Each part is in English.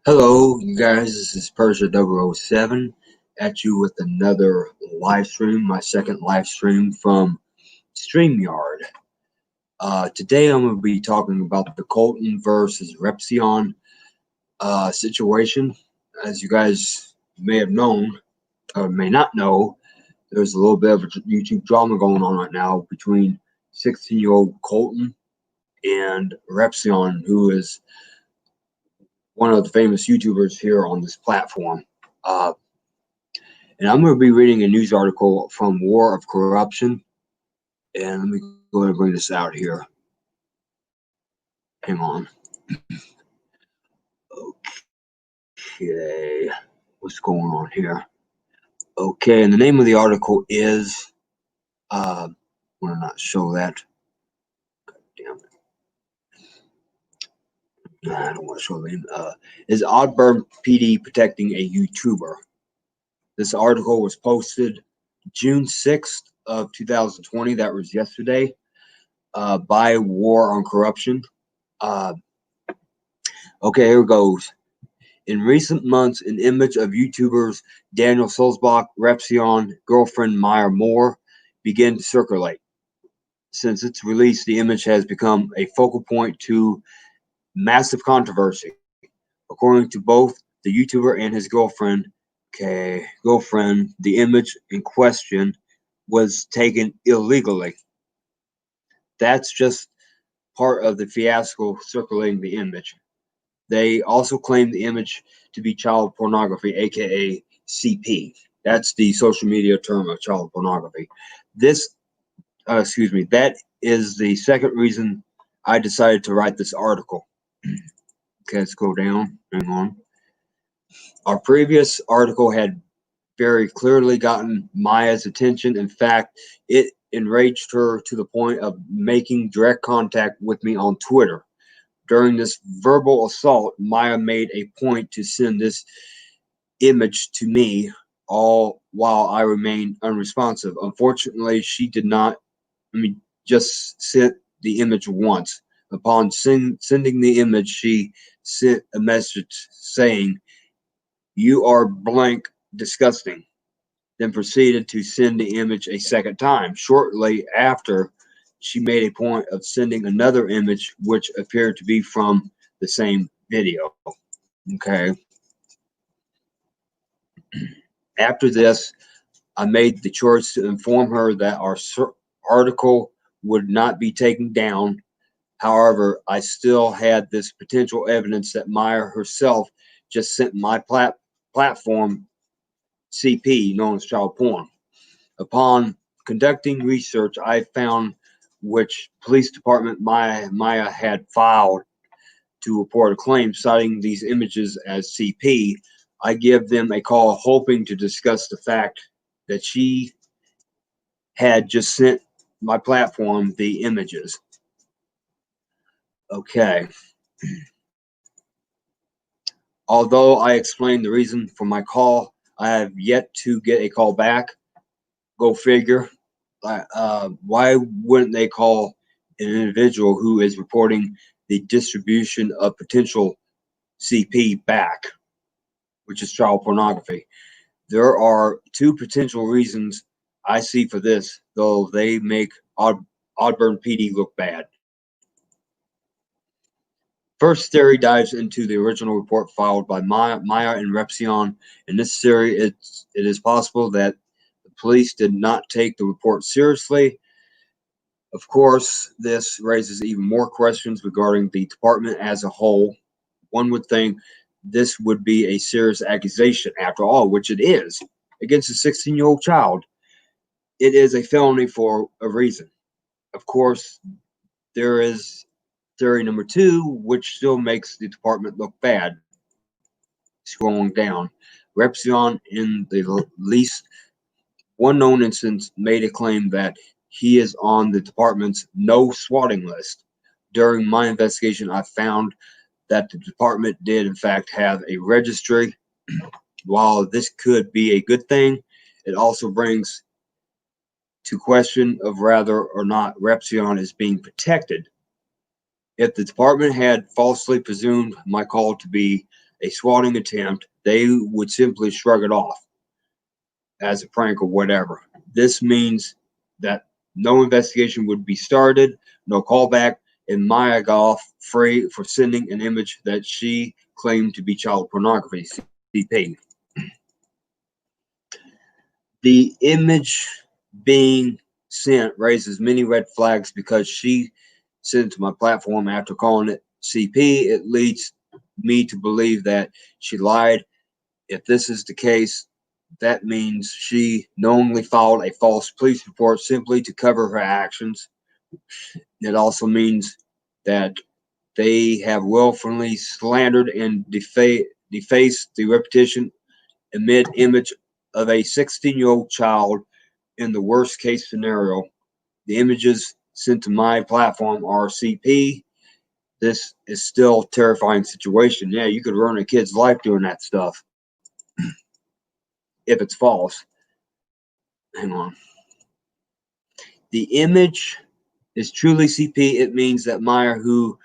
Hello, you guys. This is Persia 007 at you with another live stream, my second live stream from StreamYard. Today I'm going to be talking about the Colton versus Repzion situation. As you guys may have known, or may not know, there's a little bit of a YouTube drama going on right now between 16-year-old Colton and Repzion, who is one of the famous YouTubers here on this platform. Uh, And I'm going to be reading a news article from War of Corruption. And let me go ahead and bring this out here. Hang on. Okay. What's going on here? Okay. And the name of the article is, I want to not show that. God damn it. I don't want to show the name. Is Auburn PD protecting a YouTuber? This article was posted June 6th of 2020. That was yesterday. By War on Corruption. Okay, here goes. In recent months, an image of YouTubers Daniel Sulzbach, Repzion, girlfriend Maya Moore began to circulate. Since its release, the image has become a focal point to massive controversy. According to both the YouTuber and his girlfriend, the image in question was taken illegally. That's just part of the fiasco circulating the image. They also claim the image to be child pornography, aka CP. That's the social media term of child pornography. That is the second reason I decided to write this article. Okay, let's go down. Hang on. Our previous article had very clearly gotten Maya's attention. In fact, it enraged her to the point of making direct contact with me on Twitter. During this verbal assault, Maya made a point to send this image to me, all while I remained unresponsive. Unfortunately, she did not. Just sent the image once. Upon sending the image, she sent a message saying, "You are blank disgusting." Then proceeded to send the image a second time. Shortly after, she made a point of sending another image, which appeared to be from the same video. Okay. After this, I made the choice to inform her that our article would not be taken down. However, I still had this potential evidence that Maya herself just sent my platform CP, known as child porn. Upon conducting research, I found which police department Maya had filed to report a claim citing these images as CP. I give them a call hoping to discuss the fact that she had just sent my platform the images. Okay. Although I explained the reason for my call, I have yet to get a call back. Go figure. Why wouldn't they call an individual who is reporting the distribution of potential CP back, which is child pornography? There are two potential reasons I see for this, though they make Auburn PD look bad. First theory dives into the original report filed by Maya and Repzion. In this theory, it is possible that the police did not take the report seriously. Of course, this raises even more questions regarding the department as a whole. One would think this would be a serious accusation, after all, which it is, against a 16-year-old child. It is a felony for a reason. Of course, there is theory number two, which still makes the department look bad. Scrolling down, Repzion, in the least one known instance, made a claim that he is on the department's no swatting list. During my investigation, I found that the department did, in fact, have a registry. While this could be a good thing, it also brings to question of whether or not Repzion is being protected. If the department had falsely presumed my call to be a swatting attempt, they would simply shrug it off as a prank or whatever. This means that no investigation would be started, no callback, and Maya got off free for sending an image that she claimed to be child pornography, CP. The image being sent raises many red flags because she sent it to my platform after calling it CP. It leads me to believe that she lied. If this is the case, that means she knowingly filed a false police report simply to cover her actions. It also means that they have willfully slandered and defaced the reputation amid image of a 16-year-old child. In the worst case scenario, the images sent to my platform are CP. This is still a terrifying situation. Yeah, you could ruin a kid's life doing that stuff if it's false. Hang on. The image is truly CP. It means that Maya, who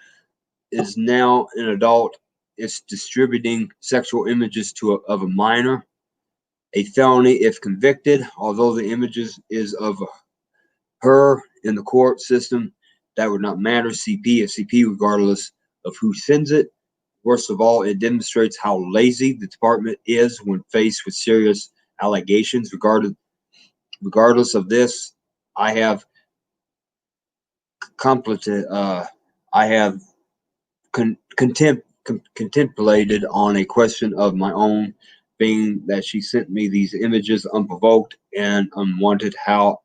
is now an adult, is distributing sexual images of a minor. A felony if convicted, although the images is of her in the court system, that would not matter. CP is CP regardless of who sends it. Worst of all, it demonstrates how lazy the department is when faced with serious allegations. Regardless of this, I have contemplated on a question of my own, being that she sent me these images unprovoked and unwanted. How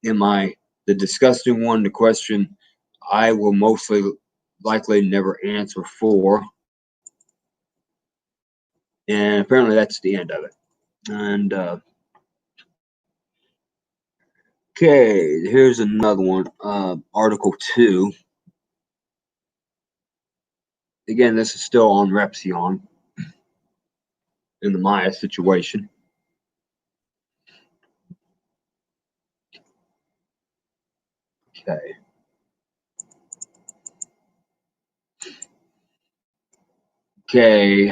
am I the disgusting one? The question I will mostly likely never answer for. And apparently that's the end of it. And okay, here's another one. Article 2. Again, this is still on Repzion in the Maya situation. Okay. Okay.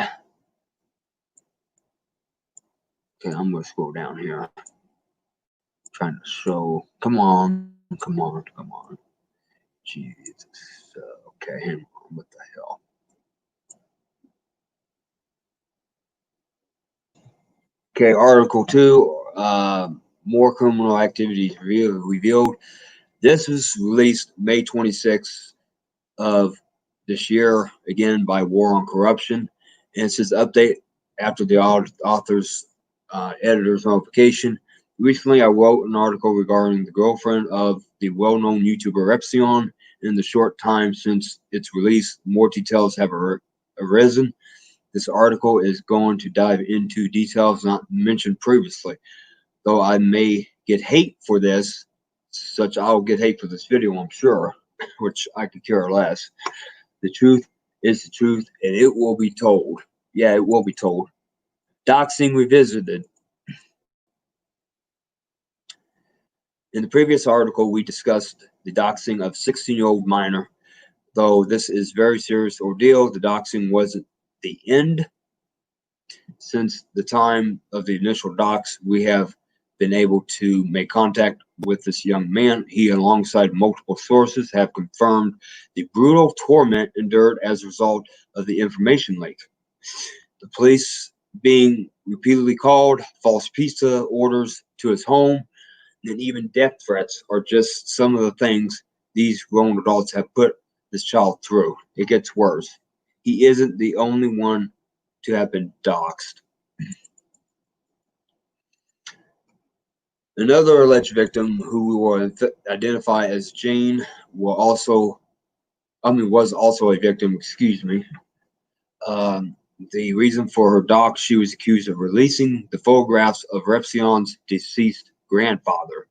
Okay, I'm going to scroll down here. I'm trying to show. Come on. Jesus. Okay, hang on. What the hell? Okay, Article 2. More criminal activities revealed. This was released May 26th of this year, again by War on Corruption. And it says update after the author's editor's notification. Recently, I wrote an article regarding the girlfriend of the well-known YouTuber Repzion. In the short time since its release, more details have arisen. This article is going to dive into details not mentioned previously. Though I may get hate for this, such I'll get hate for this video, I'm sure, which I could care less. The truth is the truth, and it will be told. Yeah, it will be told. Doxing revisited. In the previous article, we discussed the doxing of 16-year-old minor. Though this is a very serious ordeal, the doxing wasn't the end. Since the time of the initial dox, we have been able to make contact with this young man. He, alongside multiple sources, have confirmed the brutal torment endured as a result of the information leak. The police being repeatedly called, false pizza orders to his home, and even death threats are just some of the things these grown adults have put this child through. It gets worse. He isn't the only one to have been doxxed. Another alleged victim, who we will identify as Jane, was also a victim. Excuse me. The reason for her dox, she was accused of releasing the photographs of Repzion's deceased grandfather.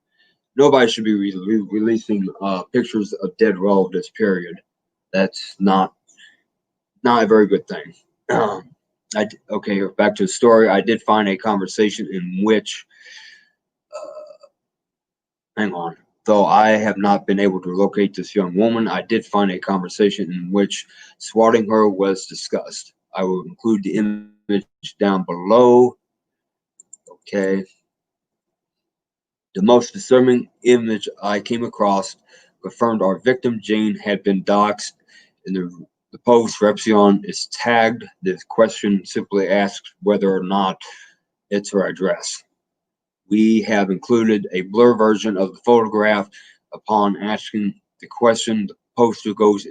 Nobody should be releasing pictures of dead relatives. Period. That's not a very good thing. Okay, back to the story. I did find a conversation in which, hang on, though I have not been able to locate this young woman, I did find a conversation in which swatting her was discussed. I will include the image down below. Okay. The most disturbing image I came across confirmed our victim, Jane, had been doxxed. In the post, Repzion is tagged. The question simply asks whether or not it's her address. We have included a blur version of the photograph. Upon asking the question, the poster goes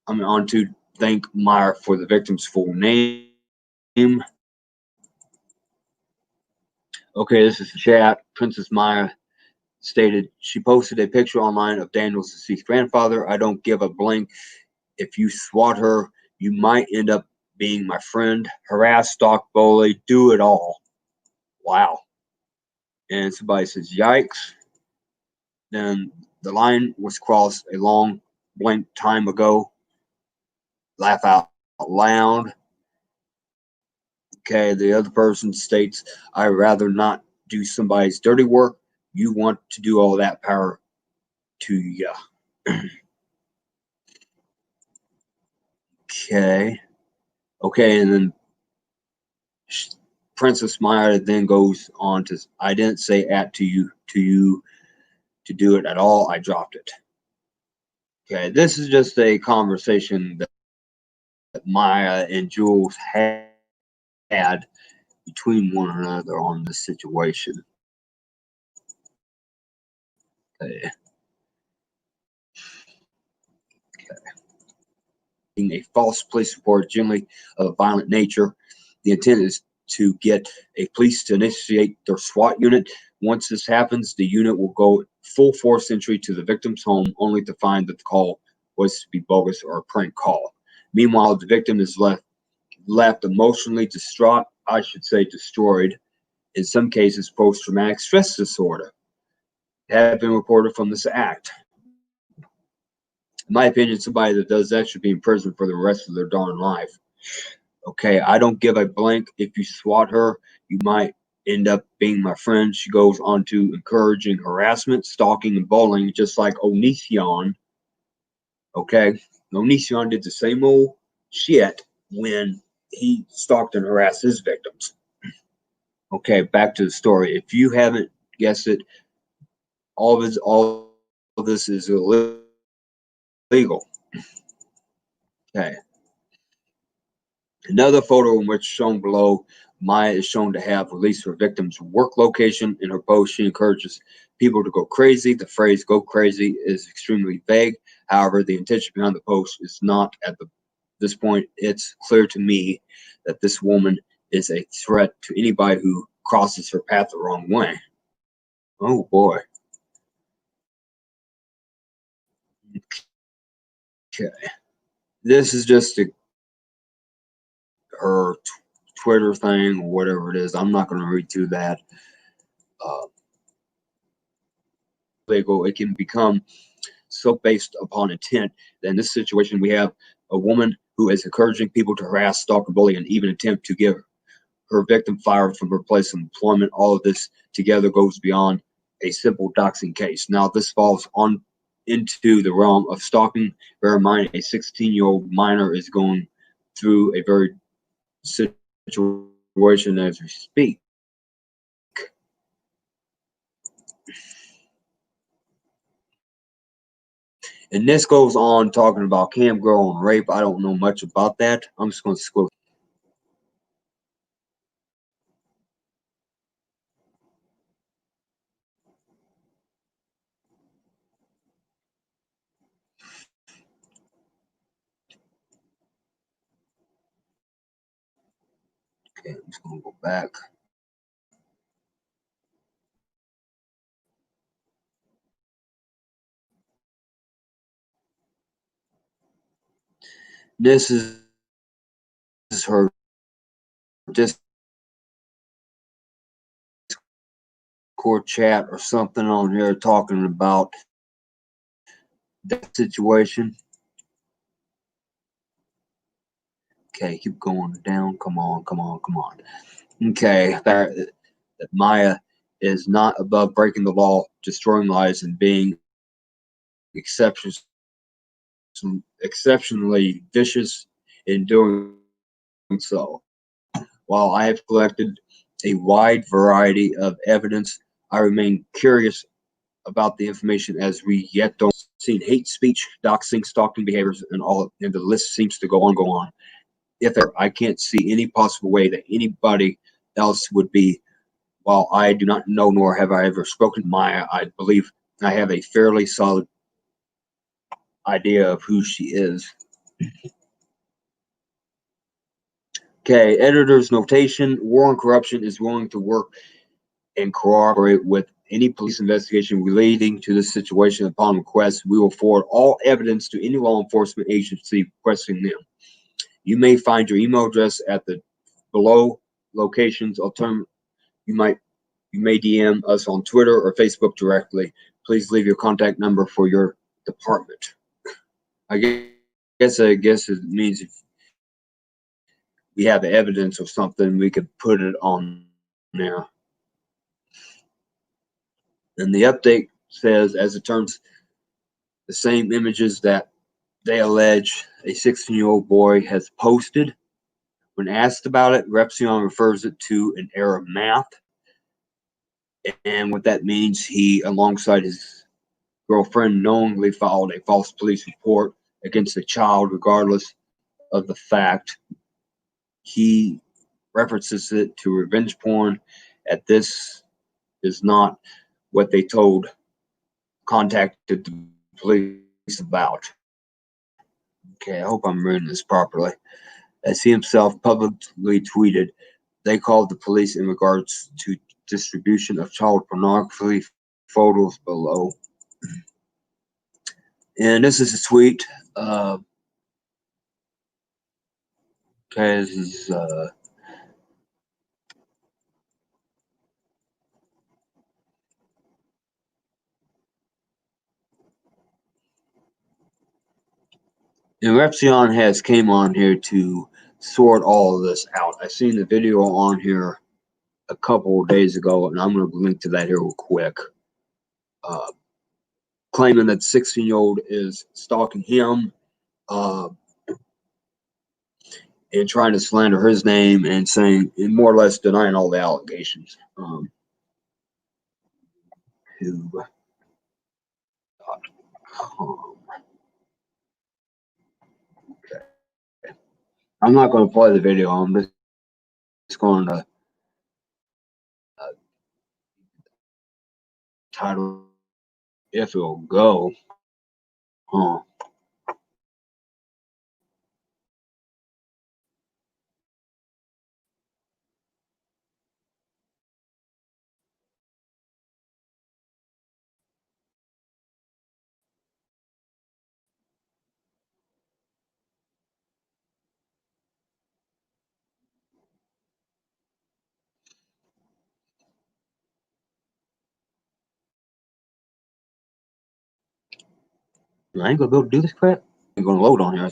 on to thank Meyer for the victim's full name. Okay, this is the chat. Princess Maya stated she posted a picture online of Daniel's deceased grandfather. I don't give a blink. If you swat her, you might end up being my friend. Harass, stalk, bully, do it all. Wow. And somebody says, yikes. Then the line was crossed a long blank time ago. Laugh out loud. Okay, the other person states, I'd rather not do somebody's dirty work. You want to do all that, power to you. Okay. Okay, and then Princess Maya then goes on to, I didn't say at to you to do it at all. I dropped it. Okay, this is just a conversation that Maya and Jules had between one another on this situation. Okay. A false police report, generally of a violent nature. The intent is to get a police to initiate their SWAT unit. Once this happens, the unit will go full force entry to the victim's home, only to find that the call was to be bogus or a prank call. Meanwhile, the victim is left emotionally distraught, I should say destroyed, in some cases post-traumatic stress disorder have been reported from this act. In my opinion, somebody that does that should be in prison for the rest of their darn life. Okay, I don't give a blank. If you swat her, you might end up being my friend. She goes on to encouraging harassment, stalking, and bullying, just like Onision. Okay, Onision did the same old shit when he stalked and harassed his victims. Okay, back to the story. If you haven't guessed it, all of this is illegal. Okay. Another photo in which shown below, Maya is shown to have released her victim's work location. In her post, she encourages people to go crazy. The phrase "go crazy" is extremely vague. However, the intention behind the post is not at this point. It's clear to me that this woman is a threat to anybody who crosses her path the wrong way. Oh boy. Okay. This is just her Twitter thing or whatever it is. I'm not going to read through that. Legal, it can become so based upon intent that in this situation we have a woman who is encouraging people to harass, stalk, and bully, and even attempt to get her victim fired from her place of employment. All of this together goes beyond a simple doxing case. Now, this falls on into the realm of stalking. Bear in mind, a 16-year-old minor is going through a very situation as we speak. And this goes on talking about cam girl and rape. I don't know much about that. I'm just going to scroll. Okay, I'm just going to go back. This is her Discord chat or something on here talking about that situation. Okay, keep going down. Come on, come on, come on. Okay, that Maya is not above breaking the law, destroying lives, and being exceptionally vicious in doing so. While I have collected a wide variety of evidence, I remain curious about the information as we yet don't see hate speech, doxing, stalking behaviors, and the list seems to go on. If ever, I can't see any possible way that anybody else would be. While I do not know nor have I ever spoken to Maya, I believe I have a fairly solid idea of who she is. Okay, editor's notation: War on Corruption is willing to work and cooperate with any police investigation relating to this situation. Upon request, we will forward all evidence to any law enforcement agency requesting them. You may find your email address at the below locations. You may DM us on Twitter or Facebook directly. Please leave your contact number for your department. I guess it means if we have evidence of something, we could put it on there. And the update says, as it turns, the same images that they allege a 16-year-old boy has posted. When asked about it, Repzion refers it to an error of math. And what that means, he, alongside his girlfriend, knowingly filed a false police report against the child, regardless of the fact. He references it to revenge porn. At this is not what they contacted the police about. Okay, I hope I'm reading this properly. As he himself publicly tweeted, they called the police in regards to distribution of child pornography photos below. And this is a tweet. Okay, this is and Repzion has came on here to sort all of this out. I seen the video on here a couple of days ago, and I'm going to link to that here real quick. Claiming that 16-year-old is stalking him and trying to slander his name and saying, and more or less denying all the allegations. Okay. I'm not going to play the video. I'm just going to title if it'll go. I ain't going to be able to do this crap. I'm going to load on here.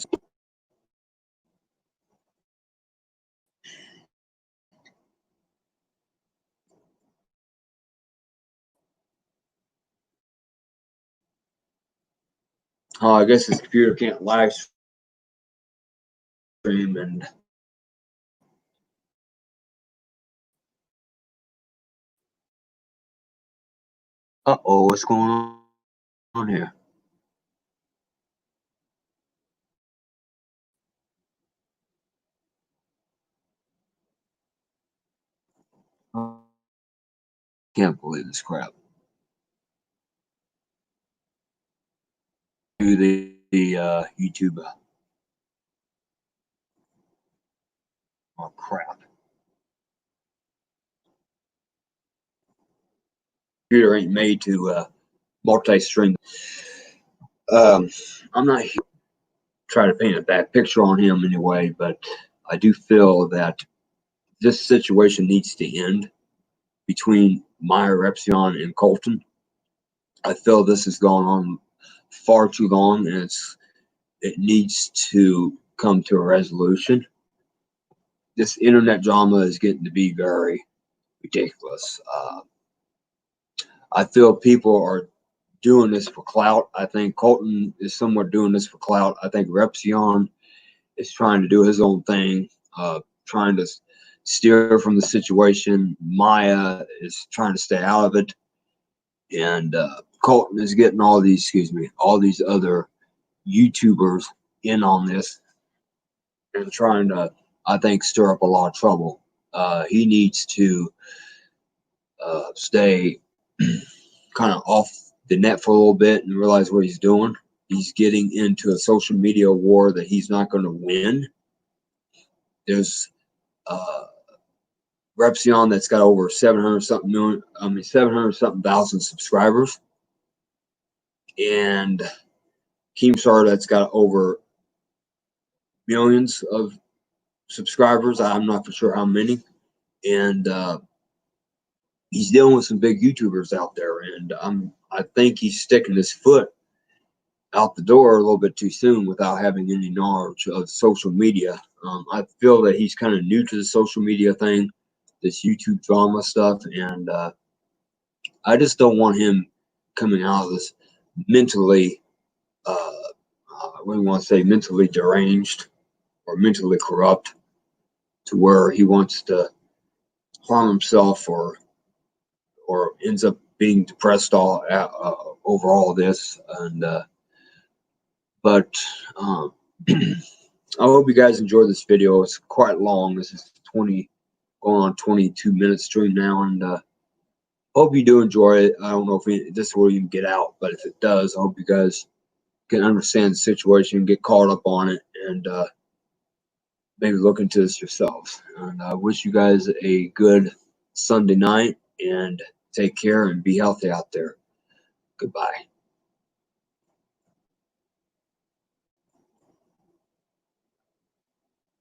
Oh, I guess this computer can't live stream and what's going on here? Can't believe this crap. Do the YouTube. Oh crap. Computer ain't made to multi-string. I'm not trying to paint a bad picture on him anyway, but I do feel that this situation needs to end between Maya Repzion and Colton. I feel this has gone on far too long, and it needs to come to a resolution. This internet drama is getting to be very ridiculous. I feel people are doing this for clout. I think Colton is somewhat doing this for clout. I think Repzion is trying to do his own thing, trying to steer from the situation. Maya is trying to stay out of it, and Colton is getting all these other YouTubers in on this and trying to, I think, stir up a lot of trouble. He needs to stay kind of off the net for a little bit and realize what he's doing. He's getting into a social media war that he's not going to win. There's Repzion that's got over 700 something thousand subscribers, and Keemstar that's got over millions of subscribers. I'm not for sure how many, and he's dealing with some big YouTubers out there, and I think he's sticking his foot out the door a little bit too soon without having any knowledge of social media. I feel that he's kind of new to the social media thing, this YouTube drama stuff, and I just don't want him coming out of this mentally, what do you want to say, mentally deranged or mentally corrupt to where he wants to harm himself or ends up being depressed over all this. And but I hope you guys enjoyed this video. It's quite long. This is going on 22 minute stream now, and hope you do enjoy it. I don't know if this will even get out, but if it does, I hope you guys can understand the situation, get caught up on it, and maybe look into this yourselves. And I wish you guys a good Sunday night, and take care and be healthy out there. Goodbye.